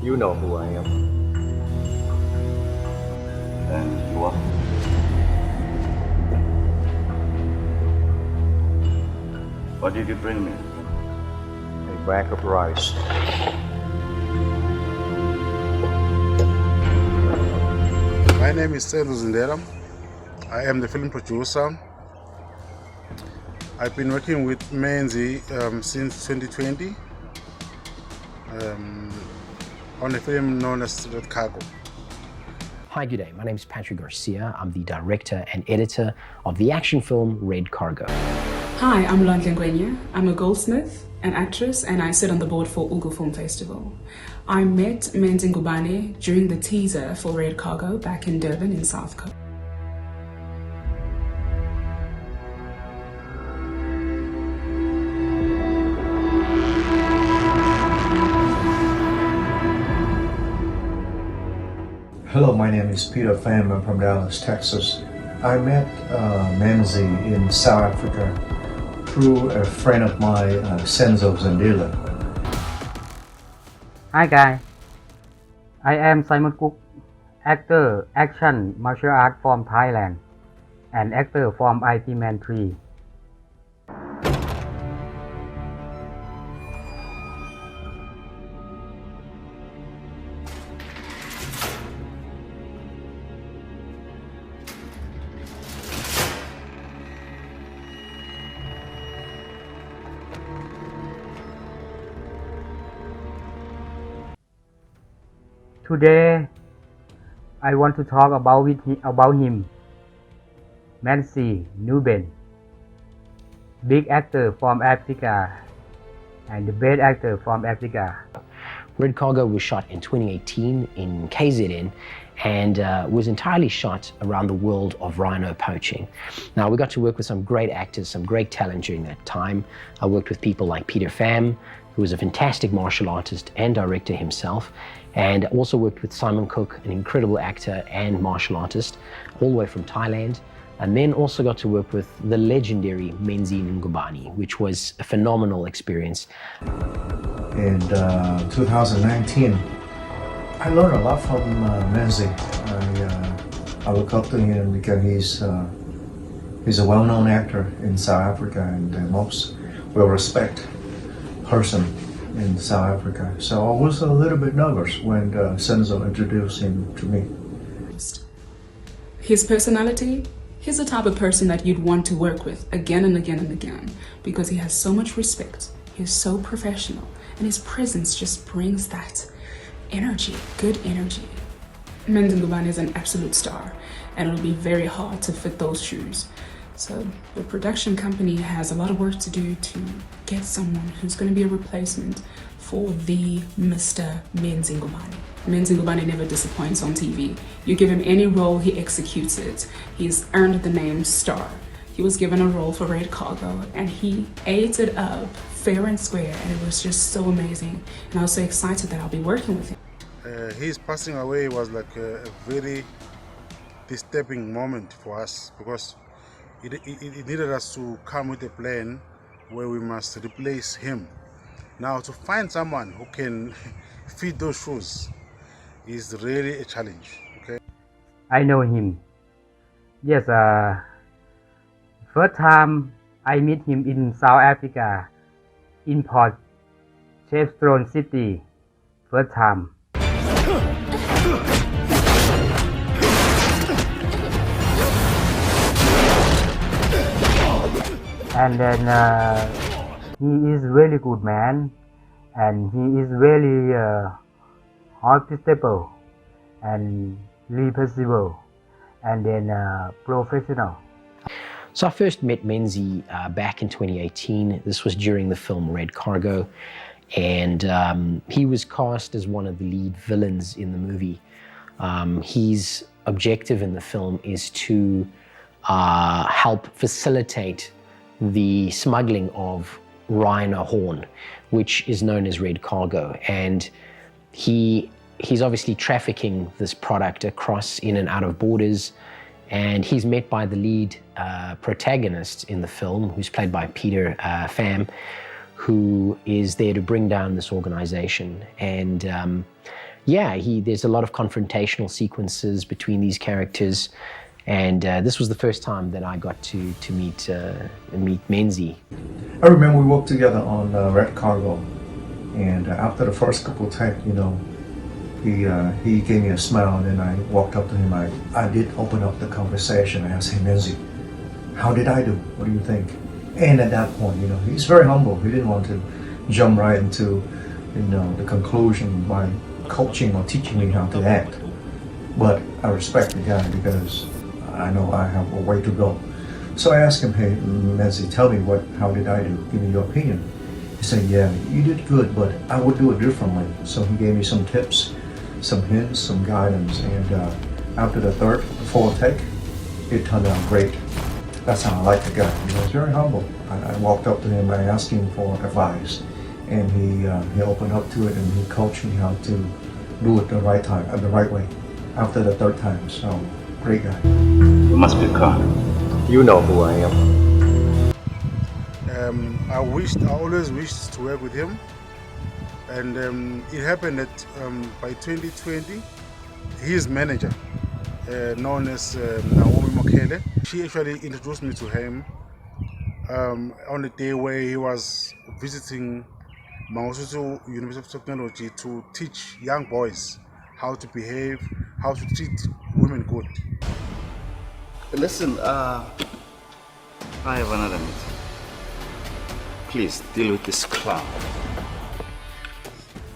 You know who I am. And you are? What did you bring me? A bag of rice. My name is Zindela. I am the film producer. I've been working with Menzi since 2020 on a film known as Red Cargo. Hi, good day. My name is Patrick Garcia. I'm the director and editor of the action film Red Cargo. Hi, I'm Lwandle Ngwenya. I'm a goldsmith, an actress, and I sit on the board for Ugu Film Festival. I met Menzi Ngubane during the teaser for Red Cargo back in Durban in South Coast. Hello, my name is Peter Pham. I'm from Dallas, Texas. I met Menzi in South Africa through a friend of mine, Zindela. Hi guys, I am Simon Kook, actor, action, martial art from Thailand, and actor from IT Man 3. Today, I want to talk about him, Menzi Ngubane, big actor from Africa and the best actor from Africa. Red Cargo was shot in 2018 in KZN and was entirely shot around the world of rhino poaching. Now, we got to work with some great actors, some great talent during that time. I worked with people like Peter Pham, who was a fantastic martial artist and director himself, and also worked with Simon Kook, an incredible actor and martial artist, all the way from Thailand. And then also got to work with the legendary Menzi Ngubane, which was a phenomenal experience. In 2019, I learned a lot from Menzi. I look up to him because he's a well-known actor in South Africa and the most well-respected person in South Africa. So I was a little bit nervous when Senzo introduced him to me. His personality, he's the type of person that you'd want to work with again and again and again because he has so much respect, he's so professional, and his presence just brings that energy, good energy. Menzi Ngubane is an absolute star, and it'll be very hard to fit those shoes. So the production company has a lot of work to do to get someone who's going to be a replacement for the Mr. Menzi Ngubane. Menzi Ngubane never disappoints on TV. You give him any role, he executes it. He's earned the name star. He was given a role for Red Cargo and he ate it up fair and square, and it was just so amazing. And I was so excited that I'll be working with him. His passing away was like a very disturbing moment for us because it needed us to come with a plan where we must replace him. Now, to find someone who can fit those shoes is really a challenge. Okay. I know him. Yes, first time I meet him in South Africa, in Port Shepstone City. First time. And then he is really good man, and he is really hospitable and replaceable, and then professional. So I first met Menzi back in 2018. This was during the film Red Cargo, and he was cast as one of the lead villains in the movie. His objective in the film is to help facilitate the smuggling of rhino horn, which is known as Red Cargo, and he's obviously trafficking this product across in and out of borders, and he's met by the lead protagonist in the film, who's played by Peter Pham, who is there to bring down this organization. And yeah, there's a lot of confrontational sequences between these characters, and this was the first time that I got to meet Menzi. I remember we worked together on Red Cargo, and after the first couple of takes, you know, he gave me a smile, and then I walked up to him. I did open up the conversation. I asked him, Menzi, how did I do? What do you think? And at that point, you know, he's very humble. He didn't want to jump right into, you know, the conclusion by coaching or teaching me how to act. But I respect the guy because I know I have a way to go. So I asked him, hey, Menzi, tell me how did I do? Give me your opinion. He said, yeah, you did good, but I would do it differently. So he gave me some tips, some hints, some guidance, and after the third, fourth take, it turned out great. That's how I like the guy. He was very humble. I walked up to him, I asked him for advice, and he opened up to it, and he coached me how to do it the right time, the right way, after the third time. So, great guy. You must be kind. You know who I am. I always wished to work with him, and it happened that by 2020, his manager, known as Naomi Mokele, she actually introduced me to him on the day where he was visiting Mangosuthu University of Technology to teach young boys how to behave, how to treat women good. Listen, I have another meeting. Please deal with this clown.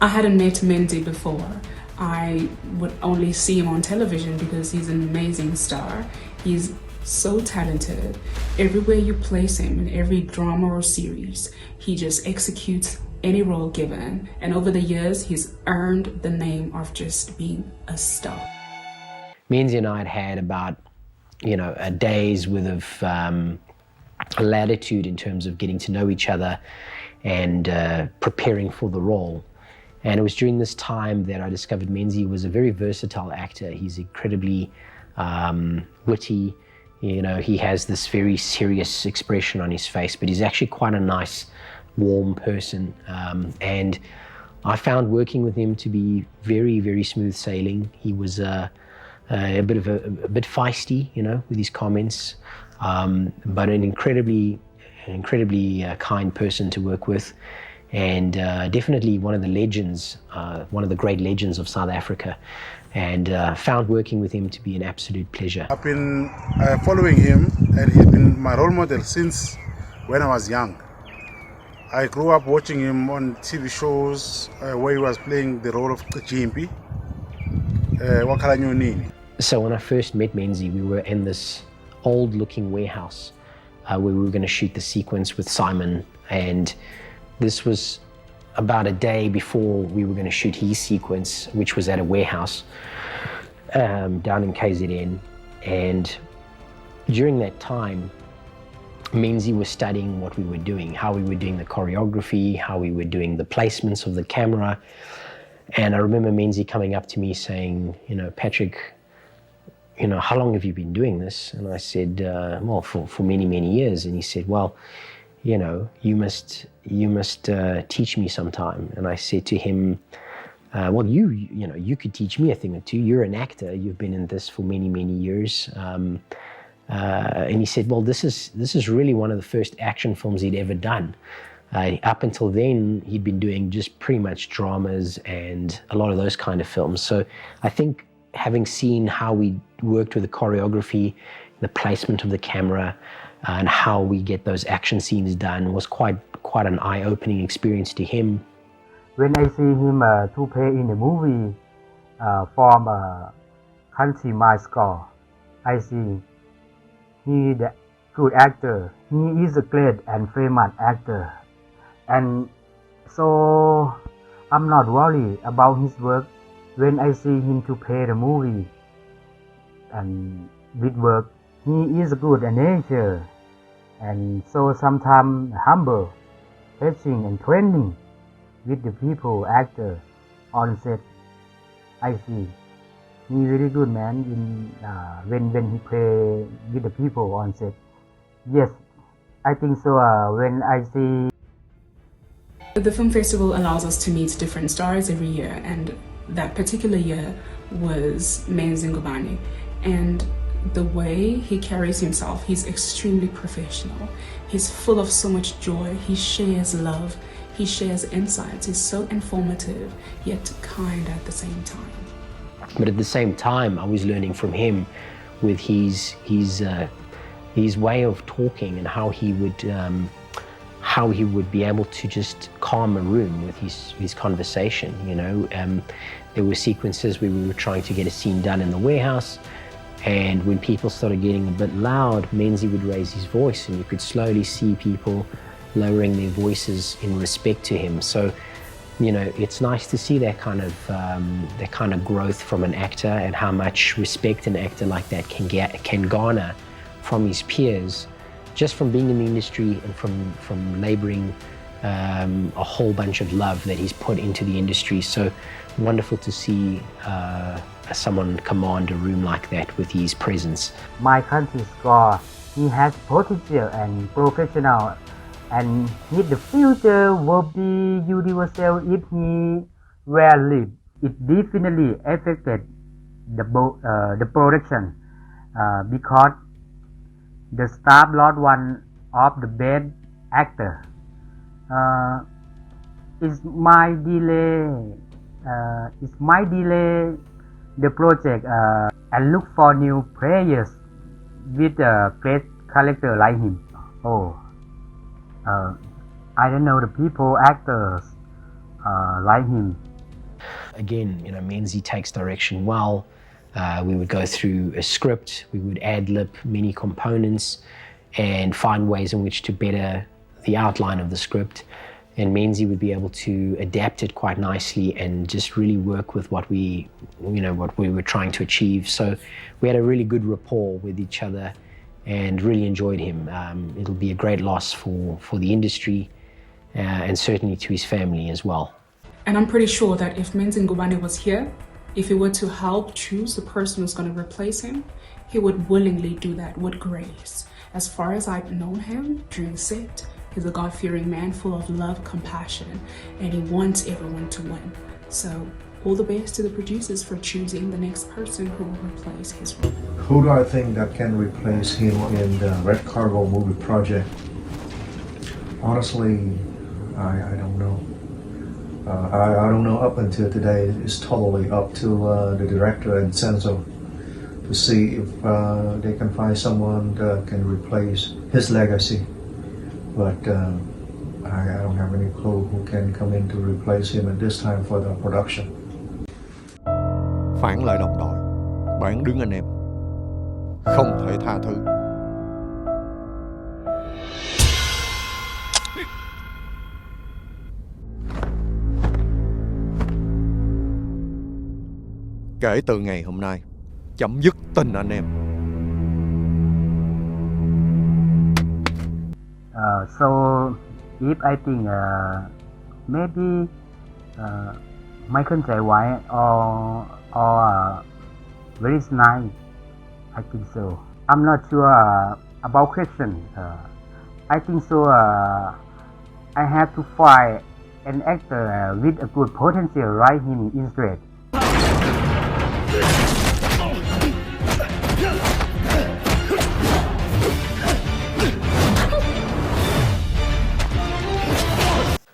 I hadn't met Menzi before. I would only see him on television because he's an amazing star. He's so talented. Everywhere you place him, in every drama or series, he just executes any role given. And over the years, he's earned the name of just being a star. Menzi and I had had about, you know, a day's worth of latitude in terms of getting to know each other and preparing for the role. And it was during this time that I discovered Menzi was a very versatile actor. He's incredibly witty. You know, he has this very serious expression on his face, but he's actually quite a nice, warm person. And I found working with him to be very, very smooth sailing. He was a bit feisty, you know, with his comments, but an incredibly kind person to work with. And definitely one of the legends, one of the great legends of South Africa, and found working with him to be an absolute pleasure. I've been following him, and he's been my role model since when I was young. I grew up watching him on TV shows where he was playing the role of Jimpi, Wakalanyonini. So when I first met Menzi, we were in this old-looking warehouse where we were going to shoot the sequence with Simon, and this was about a day before we were going to shoot his sequence, which was at a warehouse down in KZN. And during that time, Menzi was studying what we were doing, how we were doing the choreography, how we were doing the placements of the camera. And I remember Menzi coming up to me saying, you know, Patrick, you know, how long have you been doing this? And I said, well, for many, many years. And he said, well, you know, you must teach me sometime. And I said to him, well, you know, you could teach me a thing or two. You're an actor. You've been in this for many, many years. And he said, well, this is really one of the first action films he'd ever done. Up until then, he'd been doing just pretty much dramas and a lot of those kind of films. So I think having seen how we worked with the choreography, the placement of the camera, and how we get those action scenes done was quite an eye-opening experience to him. When I see him to play in the movie from Country My Score, I see he the good actor. He is a great and famous actor, and so I'm not worried about his work when I see him to play the movie. And with work, he is good in nature, and so sometimes humble, teaching and training with the people actor on set. I see he very good man in when he play with the people on set. Yes, I think so. When I see The film festival allows us to meet different stars every year, and that particular year was Menzi Ngubane, and the way he carries himself, he's extremely professional. He's full of so much joy. He shares love. He shares insights. He's so informative, yet kind at the same time. But at the same time, I was learning from him with his way of talking and how he would be able to just calm a room with his conversation. You know, there were sequences where we were trying to get a scene done in the warehouse, and when people started getting a bit loud, Menzi would raise his voice, and you could slowly see people lowering their voices in respect to him. So, you know, it's nice to see that kind of growth from an actor, and how much respect an actor like that can garner from his peers, just from being in the industry and from laboring a whole bunch of love that he's put into the industry. So wonderful to see someone command a room like that with his presence. My country score, he has potential and professional, and if the future will be universal if he were live. It definitely affected the production because the staff lost one of the best actor. It might delay the project and look for new players with a great character like him. I don't know the people, actors like him. Again, you know, Menzi takes direction well. We would go through a script, we would ad-lib many components and find ways in which to better the outline of the script. And Menzi would be able to adapt it quite nicely and just really work with what we were trying to achieve. So we had a really good rapport with each other and really enjoyed him. It'll be a great loss for the industry and certainly to his family as well. And I'm pretty sure that if Menzi Ngubane was here, if he were to help choose the person who's going to replace him, he would willingly do that with grace. As far as I've known him during set, he's a God-fearing man full of love, compassion, and he wants everyone to win. So all the best to the producers for choosing the next person who will replace his role. Who do I think that can replace him in the Red Cargo movie project? Honestly, I don't know. I don't know up until today. It's totally up to the director and Senso to see if they can find someone that can replace his legacy. But I don't have any clue who can come in to replace him at this time for the production. Phản lại đồng đội, bán đứng anh em, không thể tha thứ. Kể từ ngày hôm nay, chấm dứt tình anh em. So if I think maybe Michael J. White or very nice, I think so. I'm not sure about question. I think so. I have to find an actor with a good potential right him instead.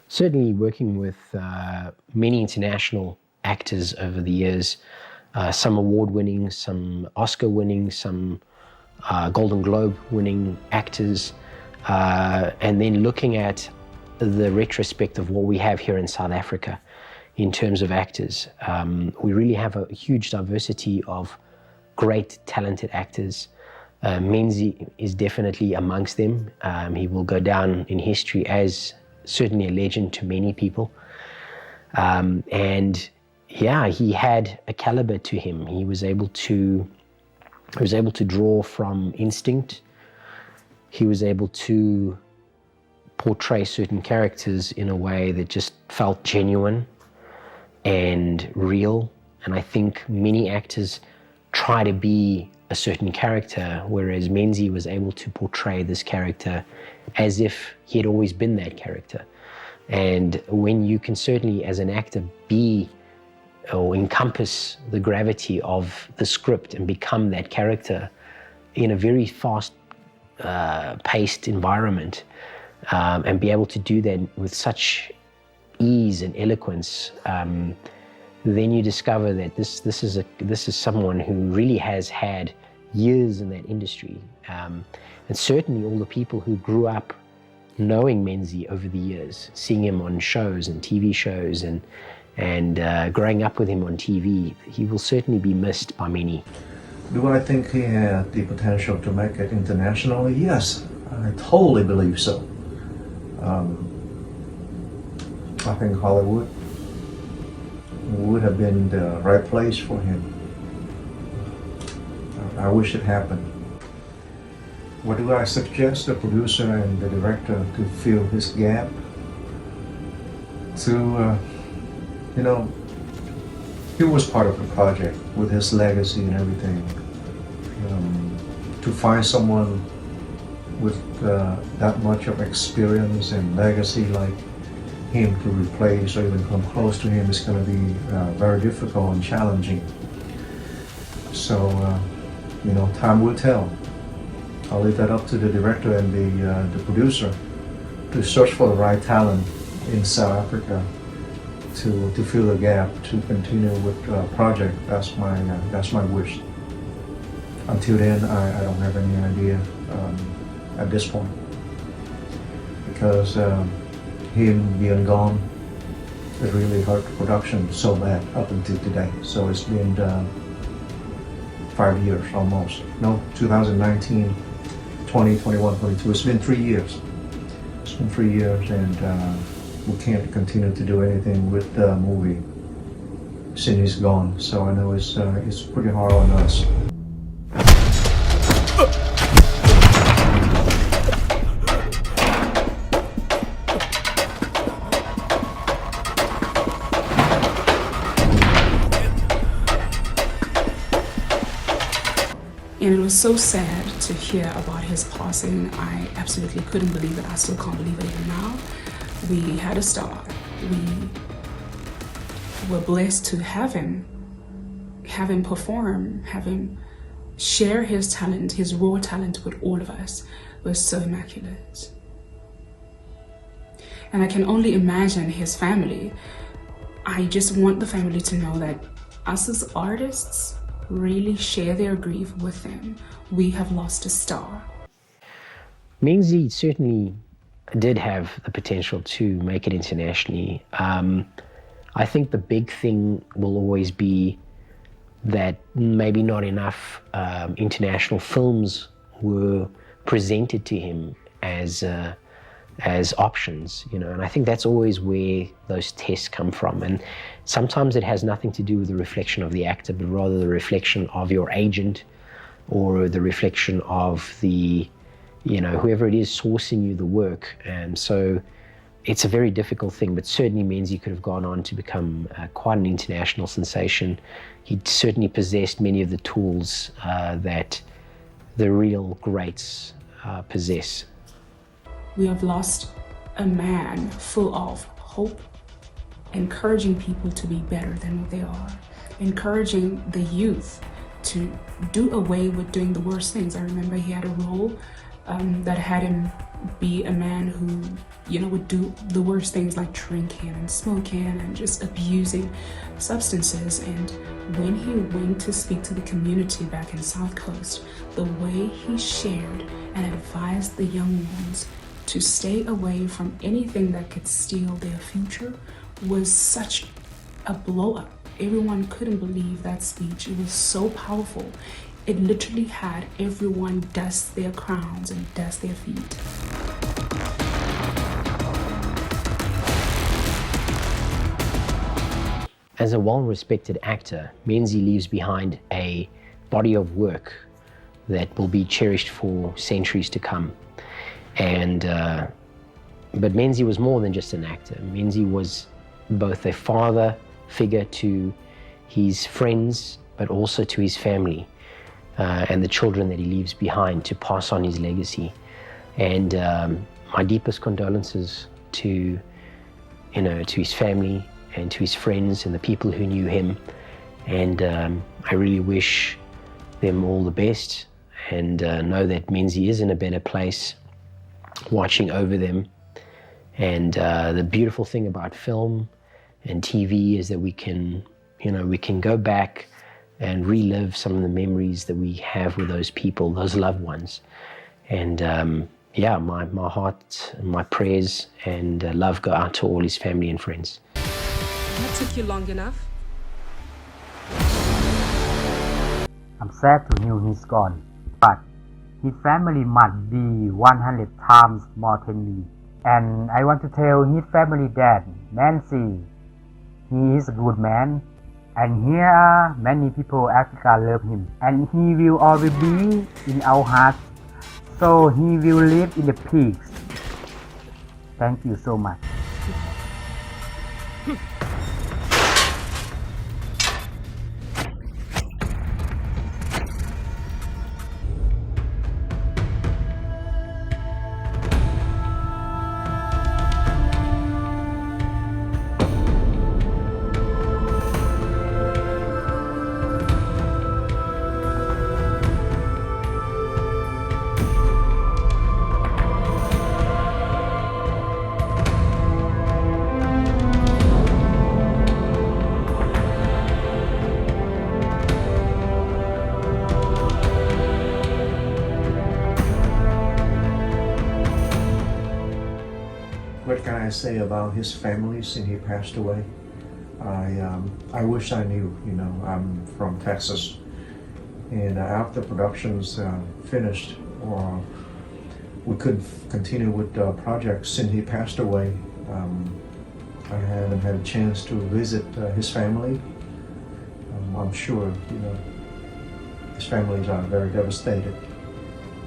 Certainly working with many international actors over the years, some award-winning, some Oscar-winning, some Golden Globe-winning actors, and then looking at the retrospect of what we have here in South Africa in terms of actors. We really have a huge diversity of great, talented actors. Menzi is definitely amongst them. He will go down in history as certainly a legend to many people. And yeah, he had a caliber to him. He was able to draw from instinct. He was able to portray certain characters in a way that just felt genuine and real. And I think many actors try to be a certain character, whereas Menzi was able to portray this character as if he had always been that character. And when you can certainly, as an actor, be or encompass the gravity of the script and become that character in a very fast paced environment, and be able to do that with such ease and eloquence, then you discover that this is someone who really has had years in that industry, and certainly all the people who grew up knowing Menzi over the years, seeing him on shows and TV shows, and growing up with him on TV, he will certainly be missed by many. Do I think he had the potential to make it internationally? Yes, I totally believe so. I think Hollywood would have been the right place for him. I wish it happened. What do I suggest the producer and the director to fill his gap? He was part of the project with his legacy and everything. To find someone with that much of experience and legacy like him to replace or even come close to him is going to be very difficult and challenging. So, time will tell. I'll leave that up to the director and the producer to search for the right talent in South Africa to fill the gap, to continue with the project. That's my wish. Until then, I don't have any idea at this point, because him being gone, it really hurt the production so bad up until today. So it's been 5 years almost. No, 2019, 20, 21, 22. It's been 3 years. It's been 3 years, and we can't continue to do anything with the movie since he's gone. So I know it's pretty hard on us. And it was so sad to hear about his passing. I absolutely couldn't believe it. I still can't believe it even now. We had a star. We were blessed to have him perform, have him share his talent, his raw talent with all of us. It was so immaculate. And I can only imagine his family. I just want the family to know that us as artists really share their grief with them. We have lost a star. Menzi certainly did have the potential to make it internationally. I think the big thing will always be that maybe not enough international films were presented to him as options, and I think that's always where those tests come from. And sometimes it has nothing to do with the reflection of the actor, but rather the reflection of your agent, or the reflection of the, whoever it is sourcing you the work. And so it's a very difficult thing, but certainly Menzi could have gone on to become quite an international sensation. He certainly possessed many of the tools that the real greats possess. We have lost a man full of hope, encouraging people to be better than what they are, encouraging the youth to do away with doing the worst things. I remember he had a role that had him be a man who, would do the worst things like drinking and smoking and just abusing substances. And when he went to speak to the community back in South Coast, the way he shared and advised the young ones to stay away from anything that could steal their future was such a blow up. Everyone couldn't believe that speech. It was so powerful. It literally had everyone dust their crowns and dust their feet. As a well-respected actor, Menzi leaves behind a body of work that will be cherished for centuries to come. And but Menzi was more than just an actor. Menzi was both a father figure to his friends, but also to his family and the children that he leaves behind to pass on his legacy. And my deepest condolences to his family, and to his friends and the people who knew him. And I really wish them all the best, and know that Menzi is in a better place, watching over them. And the beautiful thing about film and TV is that we can go back and relive some of the memories that we have with those people, those loved ones. And yeah, my heart, my prayers and love go out to all his family and friends. That took you long enough. I'm sad to hear he's gone, but his family must be 100 times more than me. And I want to tell his family that Menzi, he is a good man, and here are many people in Africa love him, and he will always be in our hearts, so he will live in the peace. Thank you so much. What can I say about his family since he passed away? I wish I knew. I'm from Texas, and after productions finished, or we couldn't continue with the project since he passed away. I haven't had a chance to visit his family. I'm sure his families are very devastated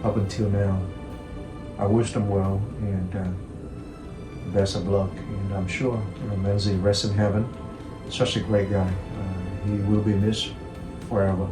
up until now. I wish them well, and best of luck, and I'm sure Menzi rests in heaven. Such a great guy. He will be missed forever.